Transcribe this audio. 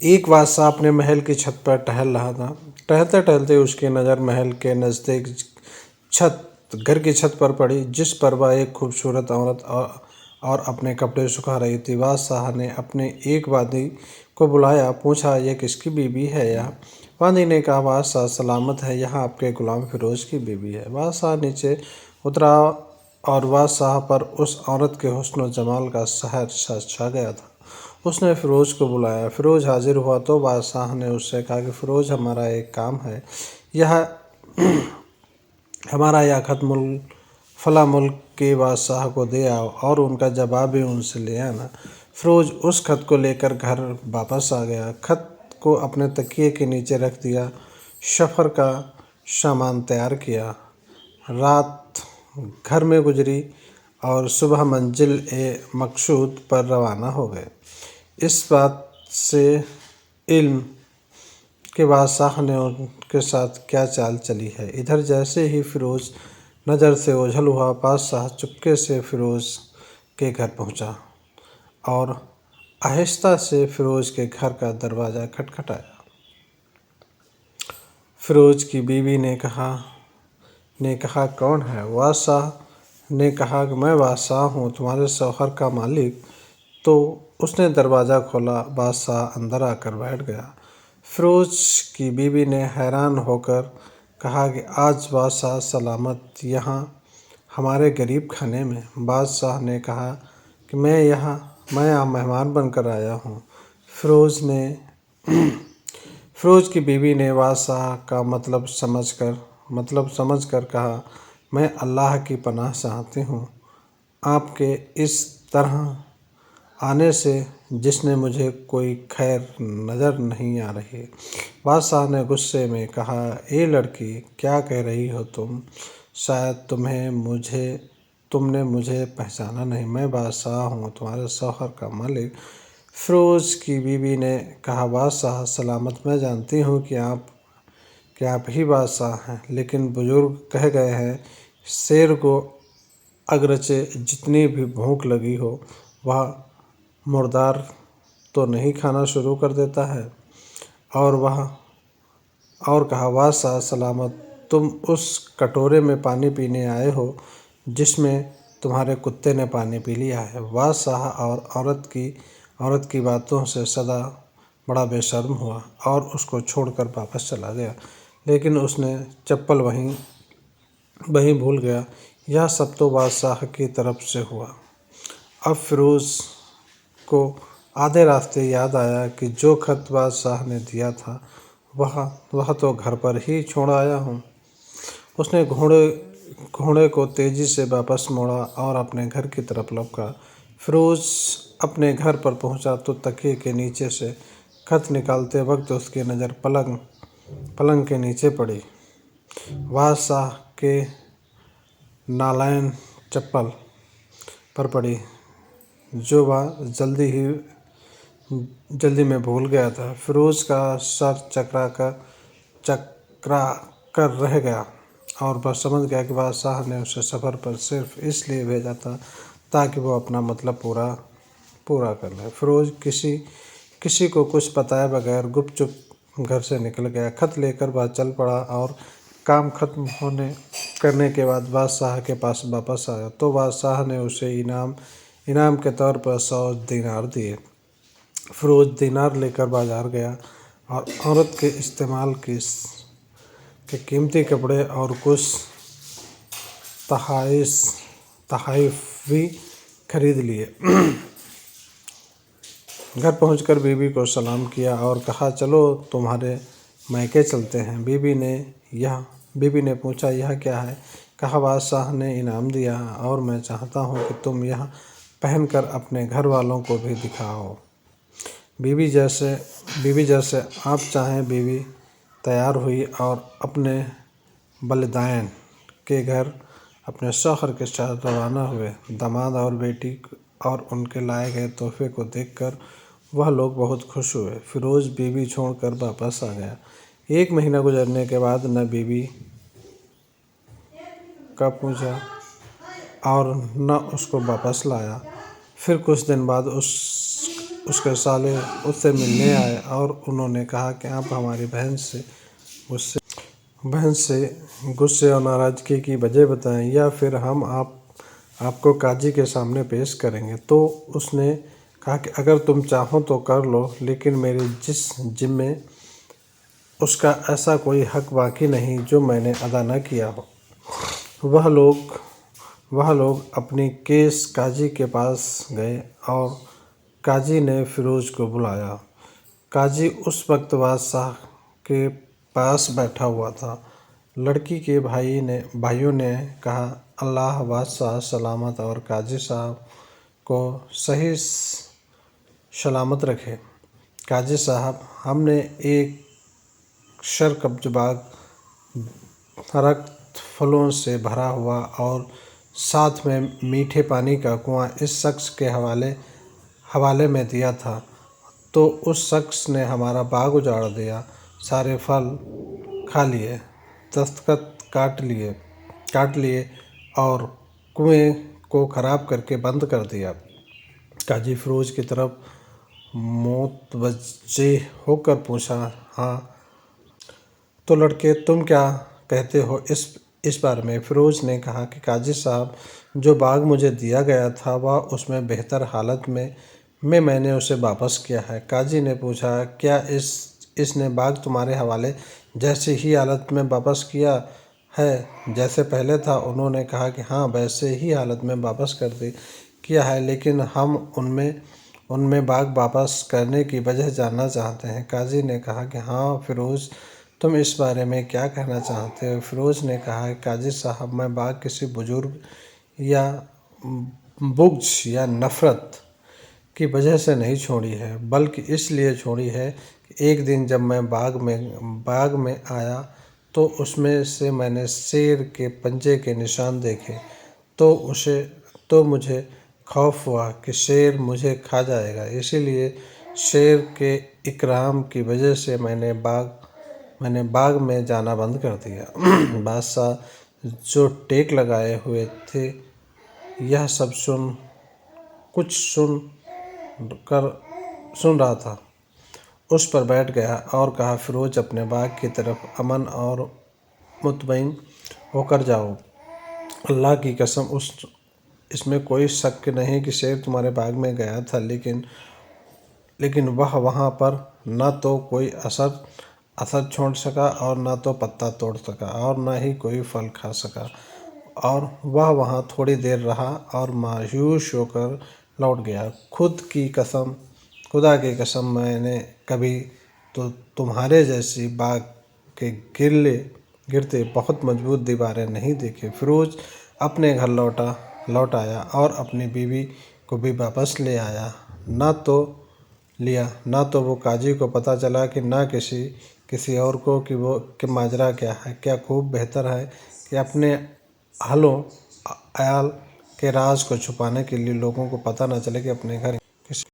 एक बादशाह अपने महल की छत पर टहल रहा था। टहलते टहलते उसकी नज़र महल के नज़दीक घर की छत पर पड़ी, जिस पर वह एक खूबसूरत औरत और अपने कपड़े सुखा रही थी। बादशाह ने अपने एक बांदी को बुलाया, पूछा, यह किसकी बीवी है? यह बांदी ने कहा, बादशाह सलामत है, यह आपके गुलाम फिरोज की बीवी है। बादशाह नीचे उतरा और बादशाह पर उस औरत के हुस्न और जमाल का सहर छा गया था। उसने फिरोज को बुलाया। फिरोज हाजिर हुआ तो बादशाह ने उससे कहा कि फिरोज, हमारा एक काम है। यह हमारा यह खत फला मुल्क के बादशाह को दे आओ और उनका जवाब भी उनसे ले आना। फिरोज उस खत को लेकर घर वापस आ गया। खत को अपने तकिए के नीचे रख दिया, सफ़र का सामान तैयार किया। रात घर में गुजरी और सुबह मंजिल ए मकसूद पर रवाना हो गए। इस बात से इल्म के बादशाह ने उनके साथ क्या चाल चली है। इधर जैसे ही फिरोज नज़र से ओझल हुआ, बादशाह चुपके से फिरोज के घर पहुंचा और आहिस्ता से फिरोज के घर का दरवाज़ा खटखटाया। फिरोज की बीवी ने कहा कौन है? बादशाह ने कहा कि मैं बादशाह हूँ, तुम्हारे शौहर का मालिक। तो उसने दरवाज़ा खोला। बादशाह अंदर आकर बैठ गया। फिरोज की बीवी ने हैरान होकर कहा कि आज बादशाह सलामत यहाँ हमारे गरीब खाने में। बादशाह ने कहा कि मैं यहाँ मेहमान बनकर आया हूँ। फिरोज की बीवी ने बादशाह का मतलब समझकर कहा, मैं अल्लाह की पनाह चाहती हूँ आपके इस तरह आने से, जिसने मुझे कोई खैर नज़र नहीं आ रही। बादशाह ने गुस्से में कहा, ए लड़की, क्या कह रही हो तुम? शायद तुमने मुझे पहचाना नहीं। मैं बादशाह हूँ, तुम्हारे शौहर का मालिक। फिरोज की बीवी ने कहा, बादशाह सलामत, मैं जानती हूँ कि आप ही बादशाह हैं, लेकिन बुजुर्ग कह गए हैं, शेर को अगरचे जितनी भी भूख लगी हो, वह मुर्दार तो नहीं खाना शुरू कर देता है। और कहा, बादशाह सलामत, तुम उस कटोरे में पानी पीने आए हो जिसमें तुम्हारे कुत्ते ने पानी पी लिया है। बादशाह और औरत की बातों से सदा बड़ा बेशर्म हुआ और उसको छोड़कर वापस चला गया, लेकिन उसने चप्पल वहीं भूल गया। यह सब तो बादशाह की तरफ से हुआ। अब फिरोज को आधे रास्ते याद आया कि जो खत बादशाह ने दिया था वह तो घर पर ही छोड़ आया हूँ। उसने घोड़े को तेजी से वापस मोड़ा और अपने घर की तरफ लपका। फिरोज अपने घर पर पहुंचा तो तकिए के नीचे से खत निकालते वक्त उसकी नज़र पलंग के नीचे पड़ी। बादशाह के नालैन चप्पल पर पड़ी, जो वह जल्दी में भूल गया था। फिरोज का सर चकरा कर रह गया और वह समझ गया कि बादशाह ने उसे सफ़र पर सिर्फ इसलिए भेजा था ताकि वो अपना मतलब पूरा कर ले। फिरोज किसी को कुछ बताए बगैर गुपचुप घर से निकल गया। खत लेकर वह चल पड़ा और काम खत्म करने के बाद बादशाह के पास वापस आया तो बादशाह ने उसे इनाम के तौर पर 100 दीनार दिए। फिरोज दीनार लेकर बाजार गया और औरत के इस्तेमाल के कीमती कपड़े और कुछ तहाइफ भी खरीद लिए। घर पहुंचकर बीवी को सलाम किया और कहा, चलो तुम्हारे मैके चलते हैं। बीवी ने पूछा, यह क्या है? कहा, बादशाह ने इनाम दिया और मैं चाहता हूँ कि तुम यह पहनकर अपने घर वालों को भी दिखाओ। बीवी जैसे आप चाहें। बीवी तैयार हुई और अपने बलिदान के घर अपने शौहर के साथ रवाना हुए। दामाद और बेटी और उनके लाए गए तोहफे को देखकर वह लोग बहुत खुश हुए। फिरोज बीवी छोड़कर वापस आ गया। 1 महीना गुजरने के बाद न बीवी का पूछा और न उसको वापस लाया। फिर कुछ दिन बाद उसके साले उससे मिलने आए और उन्होंने कहा कि आप हमारी बहन से गुस्से और नाराज़गी की वजह बताएं या फिर हम आपको काजी के सामने पेश करेंगे। तो उसने कहा कि अगर तुम चाहो तो कर लो, लेकिन मेरे जिस जिम्मे उसका ऐसा कोई हक बाकी नहीं जो मैंने अदा न किया हो। वह लोग अपनी केस काजी के पास गए और काजी ने फ़िरोज़ को बुलाया। काजी उस वक्त बादशाह के पास बैठा हुआ था। लड़की के भाइयों ने कहा, अल्लाह बादशाह सलामत और काजी साहब को सही सलामत रखे। काजी साहब, हमने एक शरकब्ज रक्त फलों से भरा हुआ और साथ में मीठे पानी का कुआं इस शख्स के हवाले में दिया था, तो उस शख्स ने हमारा बाग उजाड़ दिया, सारे फल खा लिए, दस्तखत काट लिए और कुएं को खराब करके बंद कर दिया। काजी फ़िरोज़ की तरफ मुतवज्जे होकर पूछा, हाँ तो लड़के, तुम क्या कहते हो इस बारे में? फ़िरोज़ ने कहा कि काजी साहब, जो बाग मुझे दिया गया था वह उसमें बेहतर हालत में मैंने उसे वापस किया है। काजी ने पूछा, क्या इसने बाग तुम्हारे हवाले जैसी ही हालत में वापस किया है जैसे पहले था? उन्होंने कहा कि हाँ, वैसे ही हालत में वापस किया है, लेकिन हम उनमें बाग वापस करने की वजह जानना चाहते हैं। काजी ने कहा कि हाँ फ़िरोज़, तुम इस बारे में क्या कहना चाहते हो? फ़िरोज़ ने कहा, काजी साहब, मैं बाग किसी बुजुर्ग या बुग़्ज़ या नफ़रत की वजह से नहीं छोड़ी है, बल्कि इसलिए छोड़ी है कि एक दिन जब मैं बाग में आया तो उसमें से मैंने शेर के पंजे के निशान देखे, तो मुझे खौफ हुआ कि शेर मुझे खा जाएगा। इसीलिए शेर के इकराम की वजह से मैंने बाग में जाना बंद कर दिया। बादशाह जो टेक लगाए हुए थे यह सब सुन रहा था, उस पर बैठ गया और कहा, फ़िरोज़, अपने बाग की तरफ अमन और मुतमईन होकर जाओ। अल्लाह की कसम, इसमें कोई शक नहीं कि शेर तुम्हारे बाग में गया था, लेकिन वह वहाँ पर न तो कोई असर छोड़ सका और न तो पत्ता तोड़ सका और न ही कोई फल खा सका, और वह वहाँ थोड़ी देर रहा और मायूस होकर लौट गया। खुदा की कसम, मैंने कभी तो तुम्हारे जैसी बाग के गिरते बहुत मजबूत दीवारें नहीं देखी। फ़िरोज़ अपने घर लौट आया और अपनी बीवी को भी वापस ले आया। ना तो वो काजी को पता चला कि ना किसी और को कि माजरा क्या है। क्या खूब बेहतर है कि अपने अयाल के राज को छुपाने के लिए लोगों को पता न चले कि अपने घर